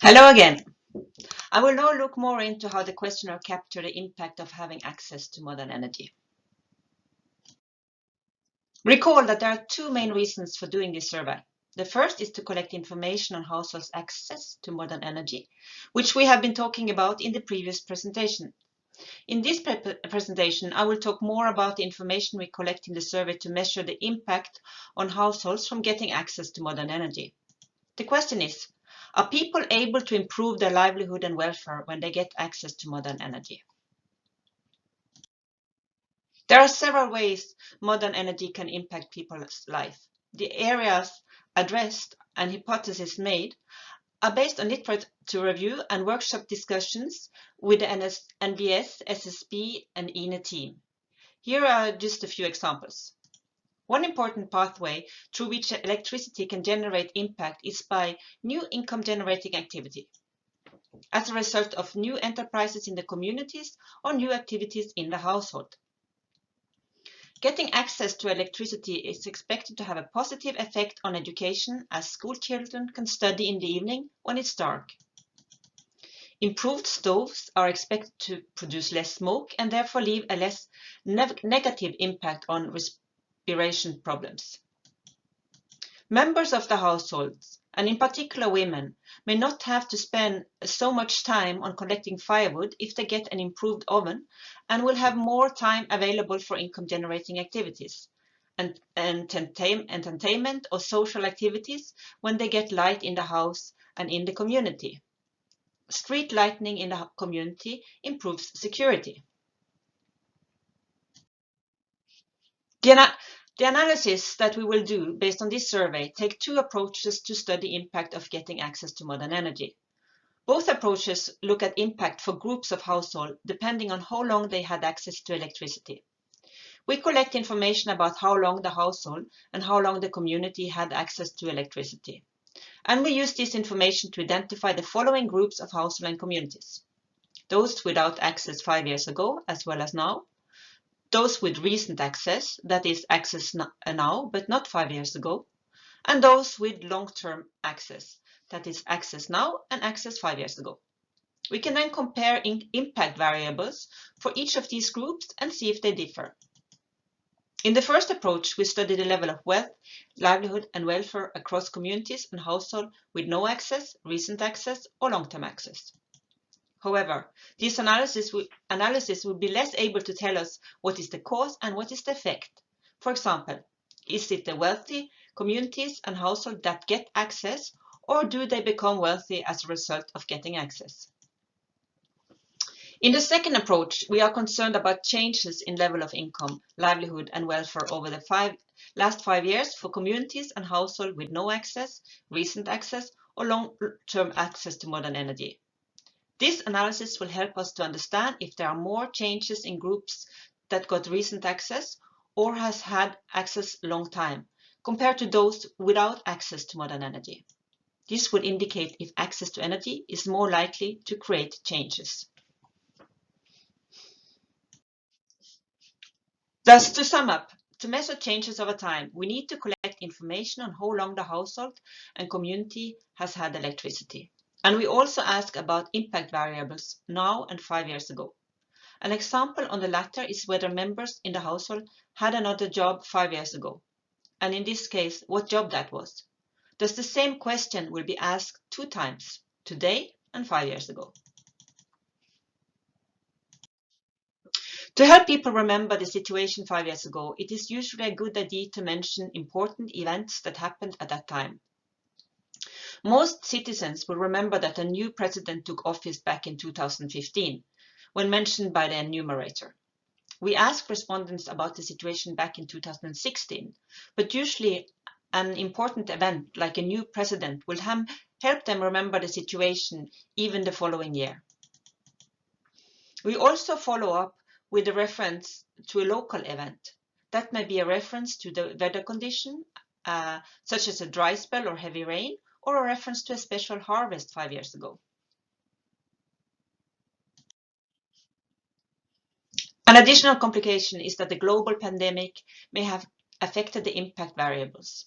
Hello again. I will now look more into how the questionnaire captured the impact of having access to modern energy. Recall that there are two main reasons for doing this survey. The first is to collect information on households' access to modern energy, which we have been talking about in the previous presentation. In this presentation, I will talk more about the information we collect in the survey to measure the impact on households from getting access to modern energy. The question is, are people able to improve their livelihood and welfare when they get access to modern energy? There are several ways modern energy can impact people's life. The areas addressed and hypotheses made are based on literature review and workshop discussions with the NBS, SSB, and INE team. Here are just a few examples. One important pathway through which electricity can generate impact is by new income generating activity, as a result of new enterprises in the communities or new activities in the household. Getting access to electricity is expected to have a positive effect on education, as school children can study in the evening when it's dark. Improved stoves are expected to produce less smoke and therefore leave a less negative impact on respiration problems. Members of the households, and in particular women, may not have to spend so much time on collecting firewood if they get an improved oven, and will have more time available for income-generating activities and entertainment or social activities when they get light in the house and in the community. Street lighting in the community improves security. The analysis that we will do based on this survey take two approaches to study impact of getting access to modern energy. Both approaches look at impact for groups of households depending on how long they had access to electricity. We collect information about how long the household and how long the community had access to electricity. And we use this information to identify the following groups of households and communities: those without access 5 years ago as well as now, those with recent access, that is access now but not 5 years ago, and those with long-term access, that is access now and access 5 years ago. We can then compare impact variables for each of these groups and see if they differ. In the first approach, we study the level of wealth, livelihood and welfare across communities and households with no access, recent access or long-term access. However, this analysis will be less able to tell us what is the cause and what is the effect. For example, is it the wealthy communities and households that get access, or do they become wealthy as a result of getting access? In the second approach, we are concerned about changes in level of income, livelihood and welfare over the last 5 years for communities and households with no access, recent access or long-term access to modern energy. This analysis will help us to understand if there are more changes in groups that got recent access or has had access long time, compared to those without access to modern energy. This would indicate if access to energy is more likely to create changes. Thus, to sum up, to measure changes over time, we need to collect information on how long the household and community has had electricity. And we also ask about impact variables now and 5 years ago. An example on the latter is whether members in the household had another job 5 years ago, and in this case, what job that was. Thus, the same question will be asked 2 times, today and 5 years ago. To help people remember the situation 5 years ago, it is usually a good idea to mention important events that happened at that time. Most citizens will remember that a new president took office back in 2015, when mentioned by the enumerator. We ask respondents about the situation back in 2016, but usually an important event like a new president will help them remember the situation even the following year. We also follow up with a reference to a local event. That may be a reference to the weather condition, such as a dry spell or heavy rain, or a reference to a special harvest 5 years ago. An additional complication is that the global pandemic may have affected the impact variables.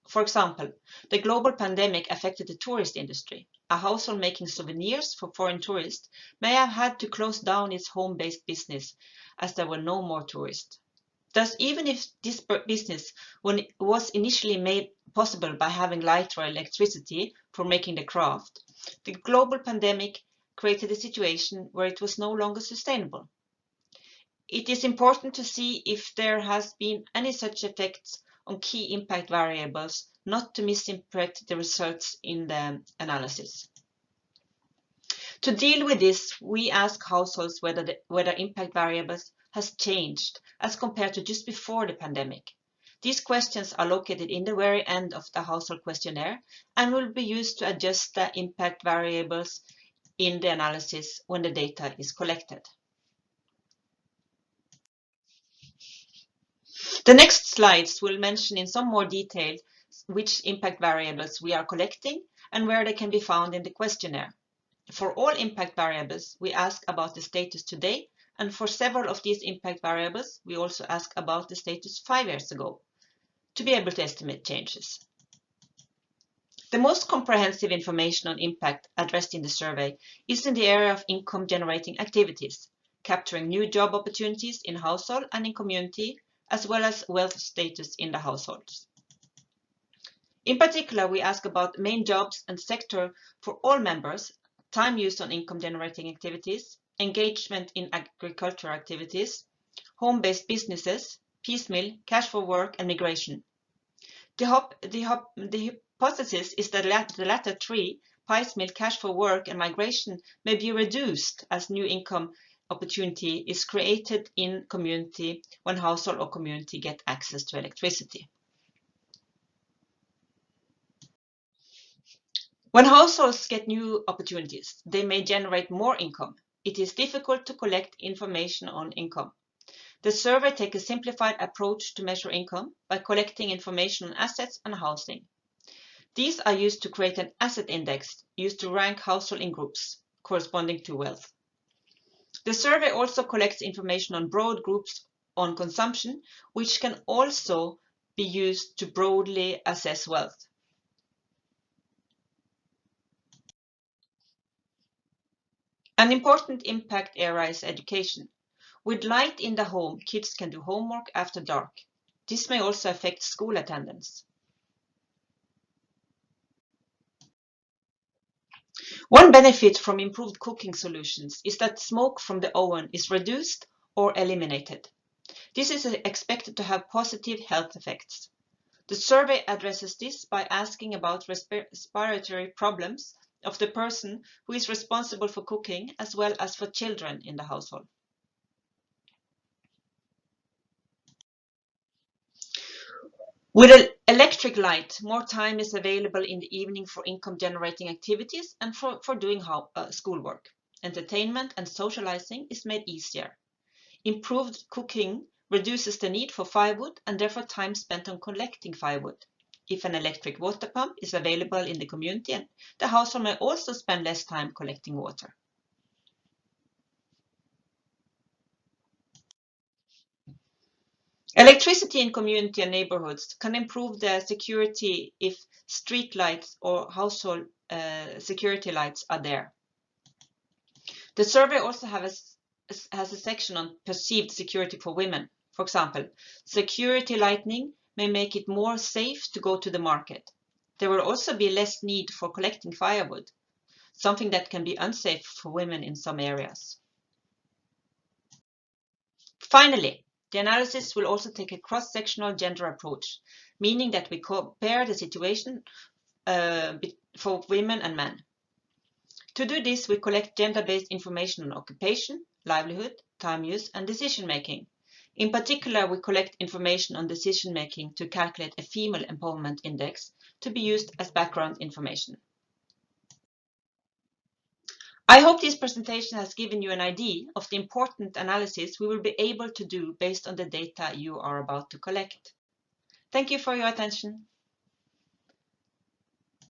For example, the global pandemic affected the tourist industry. a household making souvenirs for foreign tourists may have had to close down its home-based business as there were no more tourists. Thus, even if this business was initially made possible by having light or electricity for making the craft, the global pandemic created a situation where it was no longer sustainable. It is important to see if there has been any such effects on key impact variables, not to misinterpret the results in the analysis. To deal with this, we ask households whether impact variables has changed as compared to just before the pandemic. These questions are located in the very end of the household questionnaire and will be used to adjust the impact variables in the analysis when the data is collected. The next slides will mention in some more detail which impact variables we are collecting and where they can be found in the questionnaire. For all impact variables, we ask about the status today, and for several of these impact variables, we also ask about the status 5 years ago to be able to estimate changes. The most comprehensive information on impact addressed in the survey is in the area of income generating activities, capturing new job opportunities in household and in community, as well as wealth status in the households. In particular, we ask about main jobs and sector for all members, time used on income generating activities, engagement in agricultural activities, home-based businesses, piecemeal, cash for work, and migration. The hypothesis is that the latter three, piecemeal, cash for work, and migration, may be reduced as new income opportunity is created in community when household or community get access to electricity. When households get new opportunities, they may generate more income. It is difficult to collect information on income. The survey takes a simplified approach to measure income by collecting information on assets and housing. These are used to create an asset index used to rank households in groups corresponding to wealth. The survey also collects information on broad groups on consumption, which can also be used to broadly assess wealth. An important impact area is education. With light in the home, kids can do homework after dark. This may also affect school attendance. One benefit from improved cooking solutions is that smoke from the oven is reduced or eliminated. This is expected to have positive health effects. The survey addresses this by asking about respiratory problems of the person who is responsible for cooking, as well as for children in the household. With an electric light, more time is available in the evening for income-generating activities and for doing schoolwork. Entertainment and socializing is made easier. Improved cooking reduces the need for firewood and therefore time spent on collecting firewood. If an electric water pump is available in the community, the household may also spend less time collecting water. Electricity in community and neighborhoods can improve the security if street lights or household security lights are there. The survey also has a section on perceived security for women. For example, security lighting may make it more safe to go to the market. There will also be less need for collecting firewood, something that can be unsafe for women in some areas. Finally, the analysis will also take a cross-sectional gender approach, meaning that we compare the situation for women and men. To do this, we collect gender-based information on occupation, livelihood, time use, and decision-making. In particular, we collect information on decision-making to calculate a female empowerment index to be used as background information. I hope this presentation has given you an idea of the important analysis we will be able to do based on the data you are about to collect. Thank you for your attention.